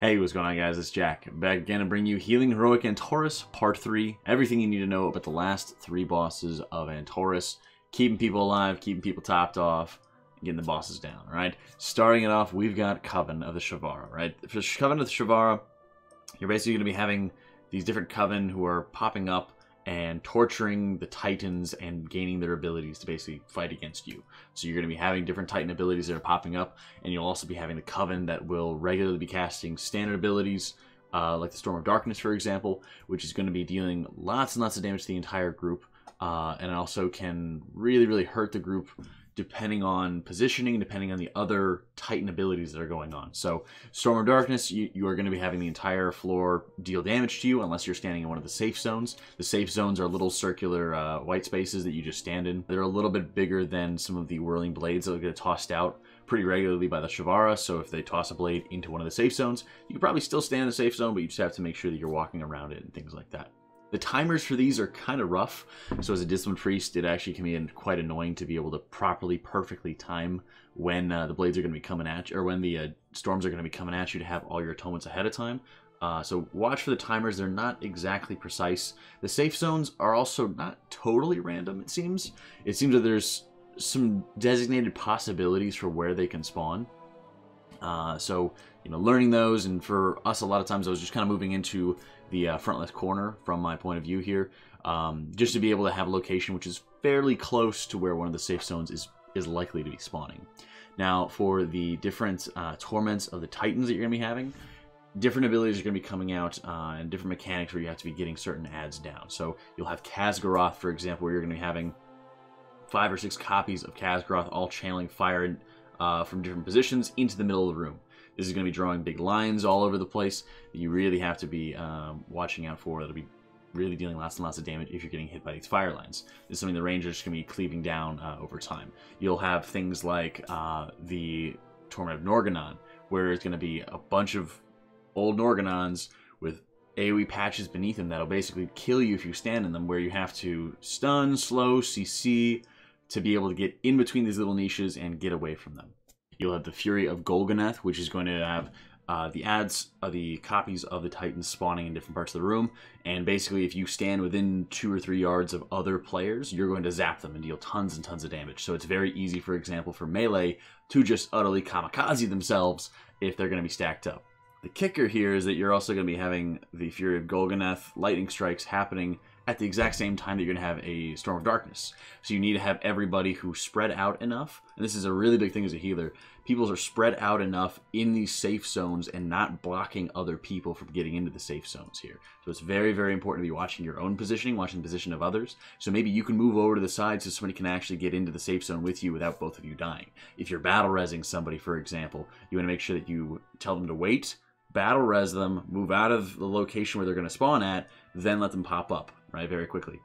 Hey, what's going on, guys? It's Jack. I'm back again to bring you Healing Heroic Antorus Part 3. Everything you need to know about the last 3 bosses of Antorus. Keeping people alive, keeping people topped off, and getting the bosses down, right? Starting it off, we've got Coven of the Shivarra, right? For Coven of the Shivarra, you're basically going to be having these different Coven who are popping up and torturing the Titans and gaining their abilities to basically fight against you. So you're going to be having different Titan abilities that are popping up, and you'll also be having the Coven that will regularly be casting standard abilities, like the Storm of Darkness, for example, which is going to be dealing lots and lots of damage to the entire group, and it also can really hurt the group depending on positioning, depending on the other Titan abilities that are going on. So Storm of Darkness, you are going to be having the entire floor deal damage to you unless you're standing in one of the safe zones. The safe zones are little circular white spaces that you just stand in. They're a little bit bigger than some of the whirling blades that will get tossed out pretty regularly by the Shivarra, so if they toss a blade into one of the safe zones, you can probably still stand in the safe zone, but you just have to make sure that you're walking around it and things like that. The timers for these are kind of rough, so as a Disciplined Priest, it actually can be quite annoying to be able to perfectly time when the blades are going to be coming at you, or when the storms are going to be coming at you, to have all your atonements ahead of time. So watch for the timers. They're not exactly precise. The safe zones are also not totally random, it seems. It seems that there's some designated possibilities for where they can spawn. So, learning those, and for us, a lot of times I was just kind of moving into the front left corner from my point of view here, just to be able to have a location which is fairly close to where one of the safe zones is likely to be spawning. Now, for the different torments of the Titans that you're going to be having, different abilities are going to be coming out, and different mechanics where you have to be getting certain adds down. So you'll have Khaz'goroth, for example, where you're going to be having 5 or 6 copies of Khaz'goroth all channeling fire from different positions into the middle of the room. This is going to be drawing big lines all over the place that you really have to be watching out for. That'll be really dealing lots and lots of damage if you're getting hit by these fire lines. This is something the Rangers can be cleaving down over time. You'll have things like the Torment of Norgannon, where it's going to be a bunch of old Norgannons with AoE patches beneath them that'll basically kill you if you stand in them, where you have to stun, slow, CC to be able to get in between these little niches and get away from them. You'll have the Fury of Golganath, which is going to have the adds of the copies of the Titans spawning in different parts of the room. And basically, if you stand within 2 or 3 yards of other players, you're going to zap them and deal tons and tons of damage. So it's very easy, for example, for melee to just utterly kamikaze themselves if they're going to be stacked up. The kicker here is that you're also going to be having the Fury of Golganath lightning strikes happening at the exact same time that you're going to have a Storm of Darkness. So you need to have everybody who's spread out enough, and this is a really big thing as a healer, people are spread out enough in these safe zones and not blocking other people from getting into the safe zones here. So it's very important to be watching your own positioning, watching the position of others. So maybe you can move over to the side so somebody can actually get into the safe zone with you without both of you dying. If you're battle resing somebody, for example, you want to make sure that you tell them to wait, battle res them, move out of the location where they're going to spawn at, then let them pop up, right, very quickly.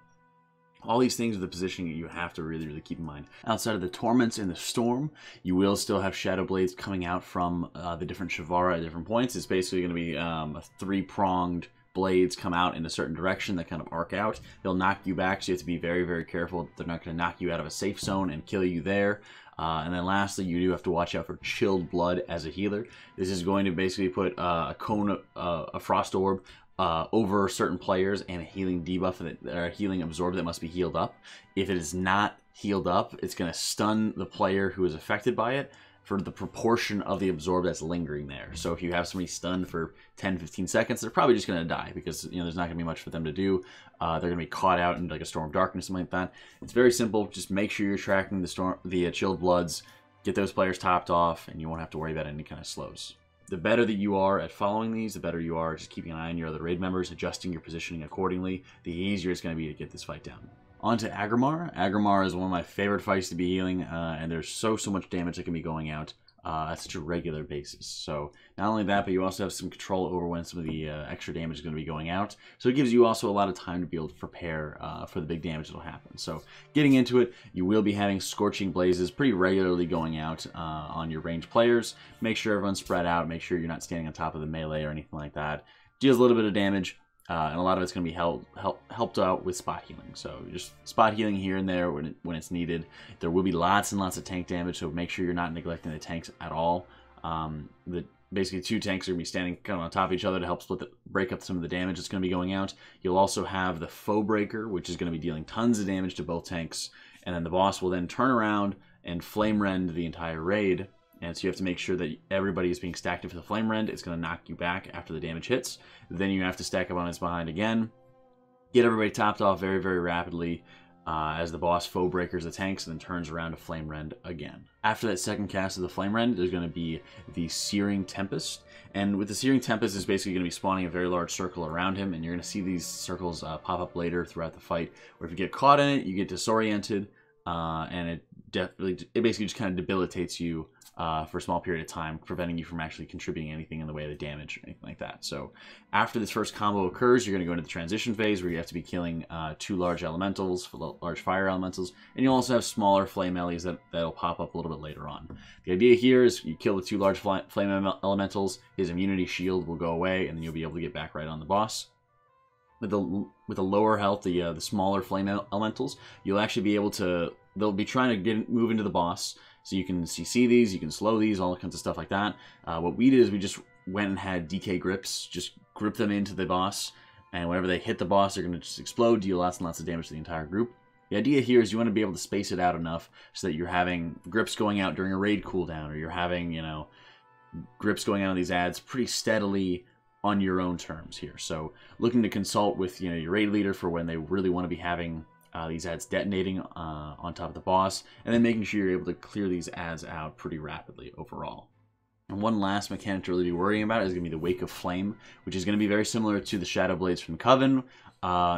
All these things are the positioning that you have to really keep in mind. Outside of the Torments and the Storm, you will still have Shadow Blades coming out from the different Shivarra at different points. It's basically going to be a 3-pronged blades come out in a certain direction that kind of arc out. They'll knock you back, so you have to be very careful. They're not going to knock you out of a safe zone and kill you there. And then lastly, you do have to watch out for Chilled Blood as a healer. This is going to basically put a cone, a frost orb, over certain players and a healing debuff, or a healing absorb that must be healed up. If it is not healed up, it's going to stun the player who is affected by it for the proportion of the absorb that's lingering there. So if you have somebody stunned for 10-15 seconds, they're probably just going to die, because there's not going to be much for them to do. They're going to be caught out in like a Storm of Darkness, something like that. It's very simple. Just make sure you're tracking the Chilled Bloods, get those players topped off, and you won't have to worry about any kind of slows. The better that you are at following these, the better you are just keeping an eye on your other raid members, adjusting your positioning accordingly, the easier it's going to be to get this fight down. On to Aggramar. Aggramar is one of my favorite fights to be healing, and there's so much damage that can be going out at such a regular basis. So not only that, but you also have some control over when some of the extra damage is going to be going out. So it gives you also a lot of time to be able to prepare for the big damage that will happen. So getting into it, you will be having Scorching Blazes pretty regularly going out on your ranged players. Make sure everyone's spread out. Make sure you're not standing on top of the melee or anything like that. Deals a little bit of damage. And a lot of it's going to be helped out with spot healing. So just spot healing here and there when it's needed. There will be lots and lots of tank damage, so make sure you're not neglecting the tanks at all. The basically 2 tanks are going to be standing kind of on top of each other to help break up some of the damage that's going to be going out. You'll also have the Foe Breaker, which is going to be dealing tons of damage to both tanks. And then the boss will then turn around and Flame Rend the entire raid. And so you have to make sure that everybody is being stacked into the Flame Rend. It's going to knock you back after the damage hits. Then you have to stack up on its behind again. Get everybody topped off very, very rapidly as the boss Foe Breakers the tanks and then turns around to Flame Rend again. After that second cast of the Flame Rend, there's going to be the Searing Tempest. And with the Searing Tempest, is basically going to be spawning a very large circle around him. And you're going to see these circles pop up later throughout the fight. Where if you get caught in it, you get disoriented. And it basically just kind of debilitates you for a small period of time, preventing you from actually contributing anything in the way of the damage or anything like that. So after this first combo occurs, you're going to go into the transition phase where you have to be killing 2 large elementals, large fire elementals, and you'll also have smaller flame ellies that'll pop up a little bit later on. The idea here is you kill the 2 large flame elementals, his immunity shield will go away, and then you'll be able to get back right on the boss. With the lower health, the smaller flame elementals, you'll actually be able to, they'll be trying to move into the boss. So you can CC these, you can slow these, all kinds of stuff like that. What we did is we just went and had DK grips, just grip them into the boss, and whenever they hit the boss, they're going to just explode, deal lots and lots of damage to the entire group. The idea here is you want to be able to space it out enough so that you're having grips going out during a raid cooldown, or you're having, you know, grips going out on these ads pretty steadily on your own terms here. So looking to consult with, you know, your raid leader for when they really want to be having these ads detonating on top of the boss, and then making sure you're able to clear these ads out pretty rapidly overall. And one last mechanic to really be worrying about is going to be the Wake of Flame, which is going to be very similar to the Shadow Blades from Coven,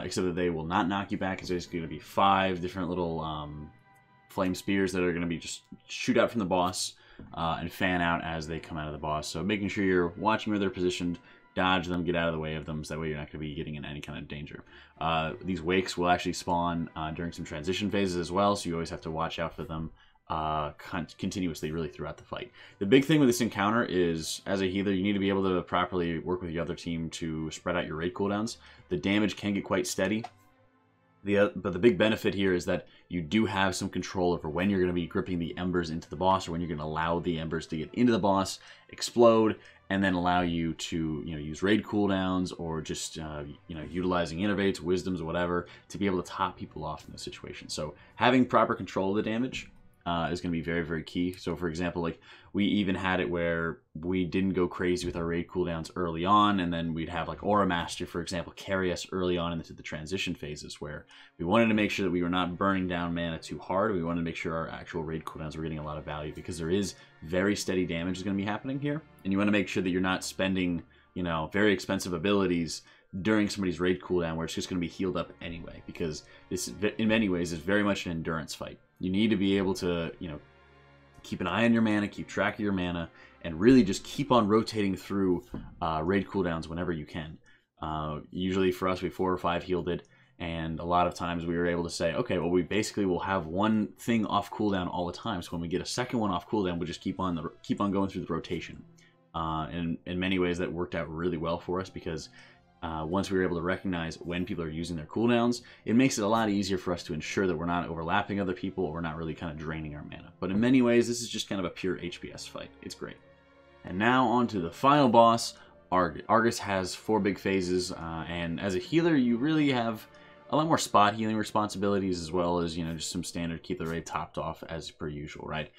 except that they will not knock you back. It's basically going to be 5 different little flame spears that are going to be just shoot out from the boss and fan out as they come out of the boss. So making sure you're watching where they're positioned, dodge them, get out of the way of them, so that way you're not going to be getting in any kind of danger. These wakes will actually spawn during some transition phases as well, so you always have to watch out for them continuously really throughout the fight. The big thing with this encounter is, as a healer, you need to be able to properly work with the other team to spread out your raid cooldowns. The damage can get quite steady, but the big benefit here is that you do have some control over when you're going to be gripping the embers into the boss, or when you're going to allow the embers to get into the boss, explode, and then allow you to, you know, use raid cooldowns, or just you know, utilizing innervates, wisdoms, or whatever to be able to top people off in this situation. So having proper control of the damage is going to be very, very key. So for example, like we even had it where we didn't go crazy with our raid cooldowns early on, and then we'd have like Aura Master, for example, carry us early on into the transition phases, where we wanted to make sure that we were not burning down mana too hard. We wanted to make sure our actual raid cooldowns were getting a lot of value, because there is very steady damage is going to be happening here, and you want to make sure that you're not spending, you know, very expensive abilities during somebody's raid cooldown where it's just going to be healed up anyway, because this, in many ways, is very much an endurance fight. You need to be able to, you know, keep an eye on your mana, keep track of your mana, and really just keep on rotating through raid cooldowns whenever you can. Usually for us, we 4 or 5 healed it, and a lot of times we were able to say, okay, well, we basically will have one thing off cooldown all the time, so when we get a second one off cooldown, we'll just keep on going through the rotation. And in many ways, that worked out really well for us, because once we were able to recognize when people are using their cooldowns, it makes it a lot easier for us to ensure that we're not overlapping other people, or we're not really kind of draining our mana. But in many ways, this is just kind of a pure HPS fight. It's great. And now on to the final boss, Argus. Argus has 4 big phases, and as a healer, you really have a lot more spot healing responsibilities, as well as, you know, just some standard keep the raid topped off as per usual, right?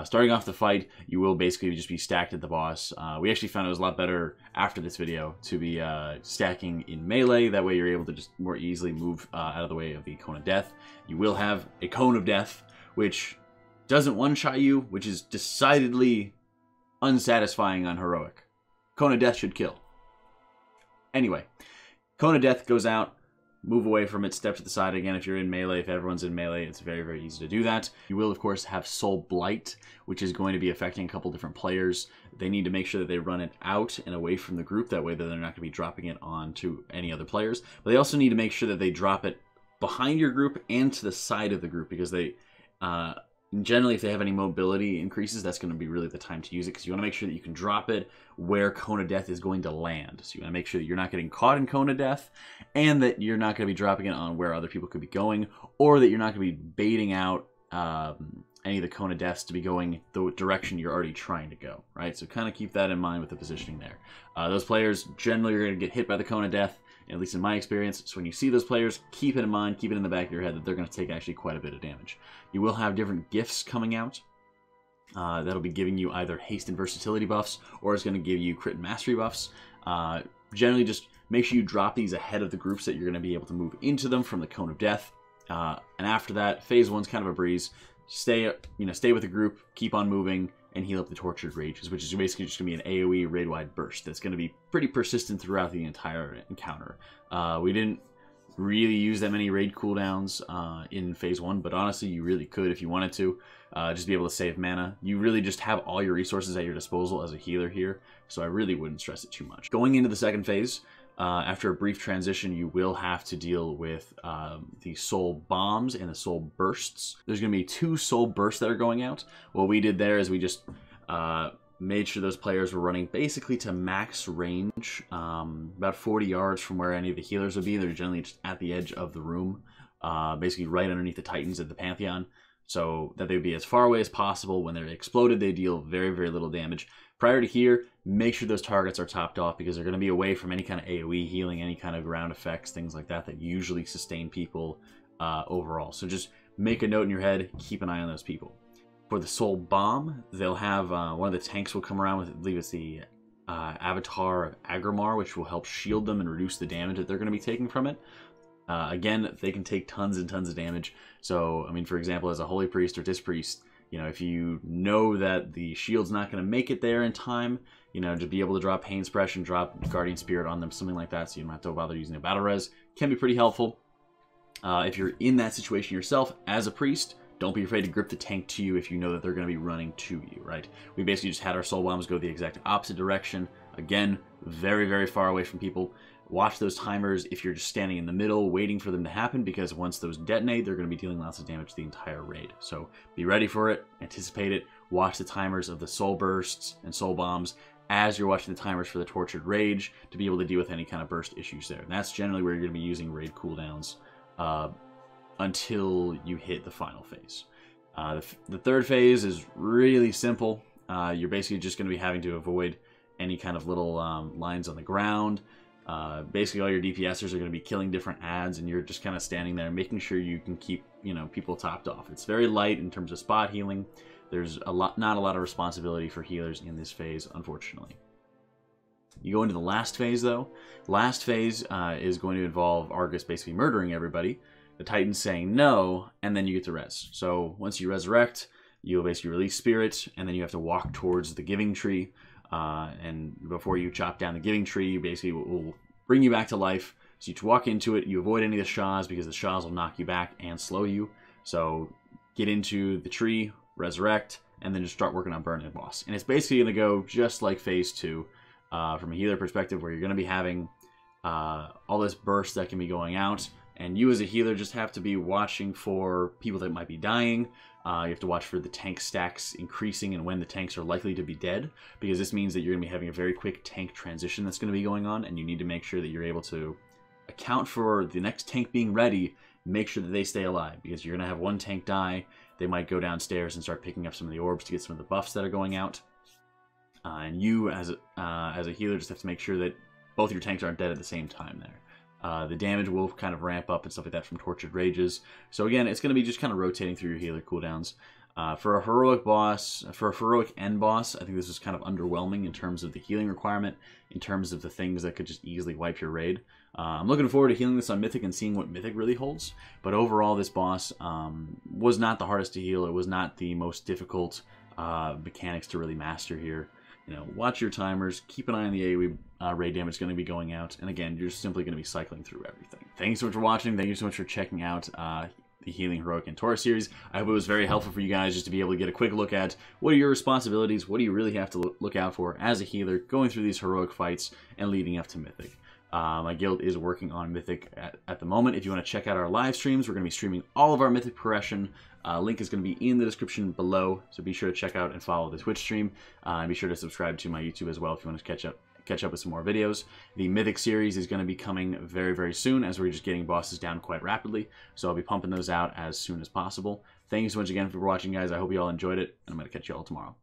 Starting off the fight, you will basically just be stacked at the boss. We actually found it was a lot better after this video to be stacking in melee. That way you're able to just more easily move out of the way of the Cone of Death. You will have a Cone of Death, which doesn't one-shot you, which is decidedly unsatisfying on Heroic. Cone of Death should kill. Anyway, Cone of Death goes out. Move away from it, step to the side again if you're in melee. If everyone's in melee, it's very, very easy to do that. You will, of course, have Soul Blight, which is going to be affecting a couple different players. They need to make sure that they run it out and away from the group. That way they're not going to be dropping it onto any other players. But they also need to make sure that they drop it behind your group and to the side of the group, because they... generally, if they have any mobility increases, that's going to be really the time to use it, because you want to make sure that you can drop it where Cone of Death is going to land. So you want to make sure that you're not getting caught in Cone of Death, and that you're not going to be dropping it on where other people could be going, or that you're not going to be baiting out any of the Cone of Deaths to be going the direction you're already trying to go, right? So kind of keep that in mind with the positioning there. Those players generally are going to get hit by the Cone of Death, at least in my experience. So when you see those players, keep it in mind, keep it in the back of your head that they're going to take actually quite a bit of damage. You will have different gifts coming out. That'll be giving you either haste and versatility buffs, or it's going to give you crit and mastery buffs. Generally, just make sure you drop these ahead of the groups that you're going to be able to move into them from the Cone of Death. And after that, phase 1's kind of a breeze. Stay with the group, keep on moving, and heal up the Tortured Rages, which is basically just going to be an AoE raid-wide burst that's going to be pretty persistent throughout the entire encounter. We didn't really use that many raid cooldowns in phase 1, but honestly, you really could if you wanted to. Just be able to save mana. You really just have all your resources at your disposal as a healer here, so I really wouldn't stress it too much. Going into the second phase, after a brief transition, you will have to deal with the soul bombs and the soul bursts. There's going to be 2 soul bursts that are going out. What we did there is we just made sure those players were running basically to max range, about 40 yards from where any of the healers would be. They're generally just at the edge of the room, basically right underneath the Titans at the Pantheon, so that they would be as far away as possible. When they're exploded, they deal very, very little damage. Prior to here, make sure those targets are topped off, because they're going to be away from any kind of AoE healing, any kind of ground effects, things like that usually sustain people overall. So just make a note in your head, keep an eye on those people. For the Soul Bomb, they'll have one of the tanks will come around with, I believe it's the Avatar of Aggramar, which will help shield them and reduce the damage that they're going to be taking from it. Again, they can take tons and tons of damage. So, I mean, for example, as a Holy Priest or Dispriest, if you know that the shield's not going to make it there in time, to be able to drop Pain Suppression, drop Guardian Spirit on them, something like that, so you don't have to bother using a Battle Res, can be pretty helpful. If you're in that situation yourself as a priest, don't be afraid to grip the tank to you if you know that they're going to be running to you, right? We basically just had our soul bombs go the exact opposite direction. Again, very, very far away from people. Watch those timers if you're just standing in the middle waiting for them to happen, because once those detonate, they're going to be dealing lots of damage to the entire raid. So be ready for it, anticipate it, watch the timers of the soul bursts and soul bombs as you're watching the timers for the Tortured Rage to be able to deal with any kind of burst issues there. And that's generally where you're going to be using raid cooldowns until you hit the final phase. The third phase is really simple. You're basically just going to be having to avoid any kind of little lines on the ground. Basically all your DPSers are going to be killing different adds, and you're just kind of standing there making sure you can keep people topped off. It's very light in terms of spot healing. There's not a lot of responsibility for healers in this phase, unfortunately. You go into the last phase though. Last phase is going to involve Argus basically murdering everybody, the Titans saying no, and then you get to res. So once you resurrect, you'll basically release Spirit, and then you have to walk towards the Giving Tree. And before you chop down the Giving Tree, basically will bring you back to life. So you walk into it, you avoid any of the Shahs, because the Shahs will knock you back and slow you. So get into the tree, resurrect, and then just start working on burning the boss. And it's basically going to go just like phase 2 from a healer perspective, where you're going to be having all this burst that can be going out. And you as a healer just have to be watching for people that might be dying. You have to watch for the tank stacks increasing and when the tanks are likely to be dead, because this means that you're going to be having a very quick tank transition that's going to be going on, and you need to make sure that you're able to account for the next tank being ready, make sure that they stay alive, because you're going to have one tank die. They might go downstairs and start picking up some of the orbs to get some of the buffs that are going out. And you as a healer just have to make sure that both your tanks aren't dead at the same time there. The damage will kind of ramp up and stuff like that from Tortured Rages. So again, it's going to be just kind of rotating through your healer cooldowns. For a heroic boss, for a heroic end boss, I think this is kind of underwhelming in terms of the healing requirement, in terms of the things that could just easily wipe your raid. I'm looking forward to healing this on Mythic and seeing what Mythic really holds. But overall, this boss was not the hardest to heal. It was not the most difficult mechanics to really master here. Watch your timers, keep an eye on the AoE raid damage going to be going out, and again, you're simply going to be cycling through everything. Thank you so much for watching. Thank you so much for checking out the Healing Heroic Antorus series. I hope it was very helpful for you guys just to be able to get a quick look at what are your responsibilities, what do you really have to look out for as a healer going through these heroic fights and leading up to Mythic. My guild is working on Mythic at the moment. If you want to check out our live streams, we're going to be streaming all of our Mythic progression. Link is going to be in the description below, so be sure to check out and follow the Twitch stream. And be sure to subscribe to my YouTube as well if you want to catch up with some more videos. The Mythic series is going to be coming very, very soon, as we're just getting bosses down quite rapidly. So I'll be pumping those out as soon as possible. Thank you so much again for watching, guys. I hope you all enjoyed it, and I'm going to catch you all tomorrow.